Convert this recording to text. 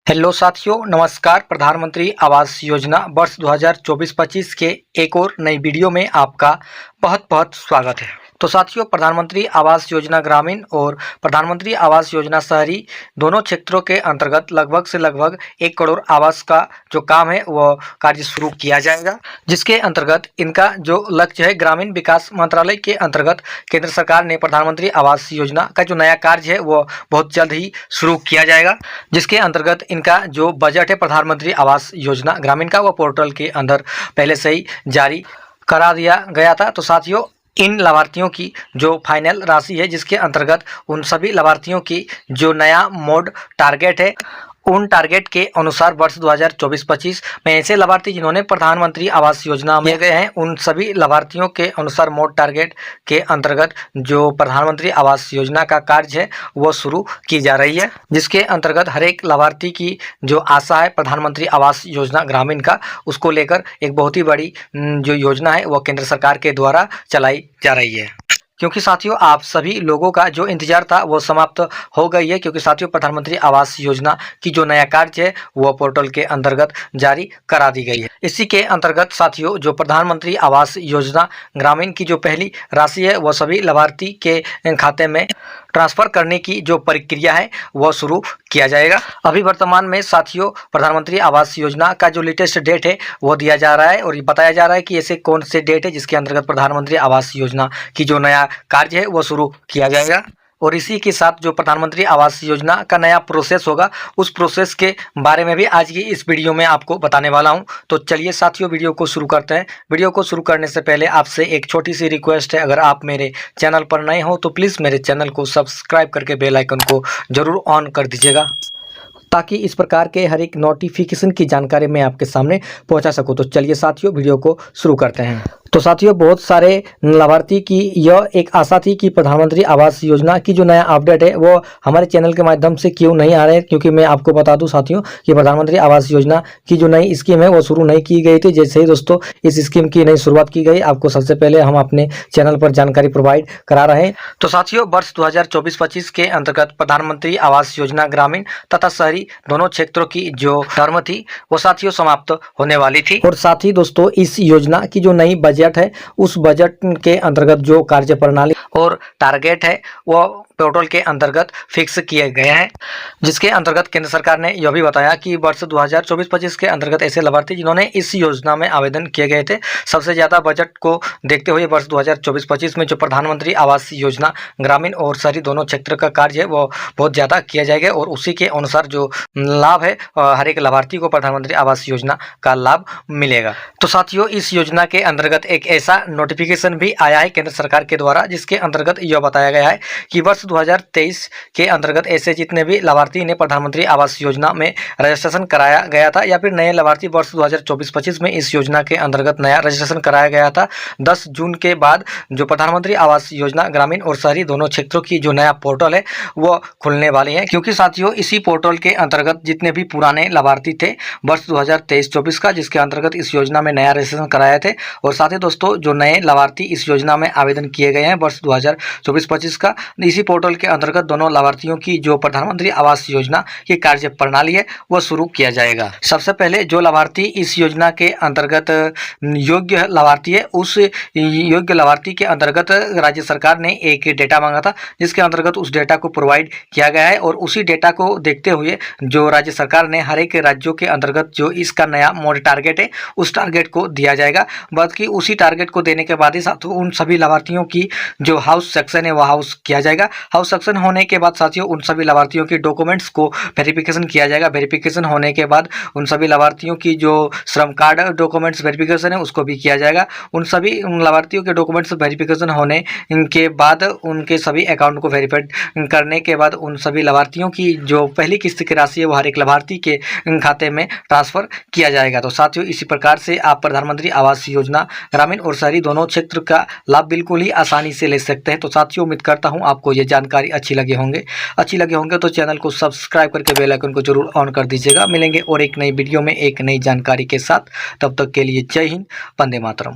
Hello साथियों, नमस्कार। प्रधानमंत्री आवास योजना वर्ष 2024-25 के एक और नई वीडियो में आपका बहुत बहुत स्वागत है। तो साथियों, प्रधानमंत्री आवास योजना ग्रामीण और प्रधानमंत्री आवास योजना शहरी दोनों क्षेत्रों के अंतर्गत लगभग से लगभग 1 करोड़ आवास का जो काम है वह कार्य शुरू किया जाएगा, जिसके अंतर्गत इनका जो लक्ष्य है, ग्रामीण विकास मंत्रालय के अंतर्गत केंद्र सरकार ने प्रधानमंत्री आवास योजना का जो नया कार्य है वह बहुत जल्द ही शुरू किया जाएगा, जिसके अंतर्गत इनका जो बजट है प्रधानमंत्री आवास योजना ग्रामीण का, वह पोर्टल के अंदर पहले से ही जारी करा दिया गया था। तो साथियों, इन लाभार्थियों की जो फाइनल राशि है, जिसके अंतर्गत उन सभी लाभार्थियों की जो नया मोड टारगेट है, उन टारगेट के अनुसार वर्ष 2024-25 में ऐसे लाभार्थी जिन्होंने प्रधानमंत्री आवास योजना में गए हैं, उन सभी लाभार्थियों के अनुसार मोड टारगेट के अंतर्गत जो प्रधानमंत्री आवास योजना का कार्य है वो शुरू की जा रही है, जिसके अंतर्गत हर एक लाभार्थी की जो आशा है प्रधानमंत्री आवास योजना ग्रामीण का, उसको लेकर एक बहुत ही बड़ी जो योजना है वो केंद्र सरकार के द्वारा चलाई जा रही है। क्योंकि साथियों, आप सभी लोगों का जो इंतजार था वो समाप्त हो गई है, क्योंकि साथियों प्रधानमंत्री आवास योजना की जो नया कार्य है वो पोर्टल के अंतर्गत जारी करा दी गई है। इसी के अंतर्गत साथियों, जो प्रधानमंत्री आवास योजना ग्रामीण की जो पहली राशि है वो सभी लाभार्थी के खाते में ट्रांसफर करने की जो प्रक्रिया है वो शुरू किया जाएगा। अभी वर्तमान में साथियों, प्रधानमंत्री आवास योजना का जो लेटेस्ट डेट है वो दिया जा रहा है और ये बताया जा रहा है कि ऐसे कौन से डेट है जिसके अंतर्गत प्रधानमंत्री आवास योजना की जो नया कार्य है वो शुरू किया जाएगा। और इसी के साथ जो प्रधानमंत्री आवास योजना का नया प्रोसेस होगा, उस प्रोसेस के बारे में भी आज की इस वीडियो में आपको बताने वाला हूं। तो चलिए साथियों, वीडियो को शुरू करते हैं। वीडियो को शुरू करने से पहले आपसे एक छोटी सी रिक्वेस्ट है, अगर आप मेरे चैनल पर नए हो तो प्लीज़ मेरे चैनल को सब्सक्राइब करके बेल आइकन को ज़रूर ऑन कर दीजिएगा, ताकि इस प्रकार के हर एक नोटिफिकेशन की जानकारी मैं आपके सामने पहुंचा सकूं। तो चलिए साथियों, वीडियो को शुरू करते हैं। तो साथियों, बहुत सारे लाभार्थी की यह एक आशा थी कि प्रधानमंत्री आवास योजना की जो नया अपडेट है वो हमारे चैनल के माध्यम से क्यों नहीं आ रहे हैं, क्योंकि मैं आपको बता दूं साथियों कि प्रधानमंत्री आवास योजना की जो नई स्कीम है वो शुरू नहीं की गई थी। जैसे ही दोस्तों इस स्कीम की नई शुरुआत की गई, आपको सबसे पहले हम अपने चैनल पर जानकारी प्रोवाइड करा रहे हैं। तो साथियों, वर्ष 2024-25 के अंतर्गत प्रधानमंत्री आवास योजना ग्रामीण तथा शहरी दोनों क्षेत्रों की जो टर्म थी वो साथियों समाप्त होने वाली थी। और साथ ही दोस्तों, इस योजना की जो नई बजट है, उस बजट के अंतर्गत जो कार्य प्रणाली और टारगेट है वो पोर्टल के अंतर्गत फिक्स किए गए हैं, जिसके अंतर्गत केंद्र सरकार ने यह भी बताया कि वर्ष 2024-25 के अंतर्गत ऐसे लाभार्थी जिन्होंने इस योजना में आवेदन किए गए थे, सबसे ज़्यादा बजट को देखते हुए वर्ष 2024-25 में जो प्रधानमंत्री आवास योजना ग्रामीण और शहरी दोनों क्षेत्र का कार्य है वो बहुत ज़्यादा किया जाएगा और उसी के अनुसार जो लाभ है हर एक लाभार्थी को प्रधानमंत्री आवास योजना का लाभ मिलेगा। तो साथियों, इस योजना के अंतर्गत एक ऐसा नोटिफिकेशन भी आया है केंद्र सरकार के द्वारा, जिसके अंतर्गत यह बताया गया है कि वर्ष 2023 के अंतर्गत ऐसे जितने भी लाभार्थी ने प्रधानमंत्री आवास योजना में रजिस्ट्रेशन कराया गया था या फिर नए लाभार्थी वर्ष 2024-25 में इस योजना के अंतर्गत नया रजिस्ट्रेशन कराया गया था, 10 जून के बाद जो प्रधानमंत्री आवास योजना ग्रामीण और शहरी दोनों क्षेत्रों की जो नया पोर्टल है वो खुलने वाले हैं। क्योंकि साथियों, इसी पोर्टल के अंतर्गत जितने भी पुराने लाभार्थी थे वर्ष 2023-24 का, जिसके अंतर्गत इस योजना में नया रजिस्ट्रेशन कराए थे, और साथ ही दोस्तों जो नए लाभार्थी इस योजना में आवेदन किए गए हैं वर्ष 2024-25 का, इसी पोर्टल के अंतर्गत दोनों लाभार्थियों की जो प्रधानमंत्री आवास योजना की कार्य प्रणाली है वो शुरू किया जाएगा। सबसे पहले जो लाभार्थी इस योजना के अंतर्गत योग्य लाभार्थी है, उस योग्य लाभार्थी के अंतर्गत राज्य सरकार ने एक डेटा मांगा था, जिसके अंतर्गत उस डेटा को प्रोवाइड किया गया है और उसी डेटा को देखते हुए जो राज्य सरकार ने हर एक राज्यों के अंतर्गत जो इसका नया मोड टारगेट है उस टारगेट को दिया जाएगा। बल्कि उसी टारगेट को देने के बाद ही साथियों उन सभी लाभार्थियों की जो हाउस सेक्शन है वह हाउस किया जाएगा। हाउस सेक्शन होने के बाद साथियों उन सभी लाभार्थियों के डॉक्यूमेंट्स को वेरिफिकेशन किया जाएगा। वेरिफिकेशन होने के बाद उन सभी लाभार्थियों की जो श्रम कार्ड डॉक्यूमेंट्स वेरिफिकेशन है उसको भी किया जाएगा। उन सभी लाभार्थियों के डॉक्यूमेंट्स वेरिफिकेशन होने के बाद उनके सभी अकाउंट को वेरीफाइड करने के बाद उन सभी लाभार्थियों की जो पहली किस्त की राशि है वो हर एक लाभार्थी के खाते में ट्रांसफर किया जाएगा। तो साथियों, इसी प्रकार से आप प्रधानमंत्री आवास योजना ग्रामीण और शहरी दोनों क्षेत्र का लाभ बिल्कुल ही आसानी से ले सकते हैं। तो साथियों, उम्मीद करता हूं आपको ये जानकारी अच्छी लगे होंगे तो चैनल को सब्सक्राइब करके बेल आइकन को जरूर ऑन कर दीजिएगा। मिलेंगे और एक नई वीडियो में एक नई जानकारी के साथ, तब तक के लिए जय हिंद, वंदे मातरम।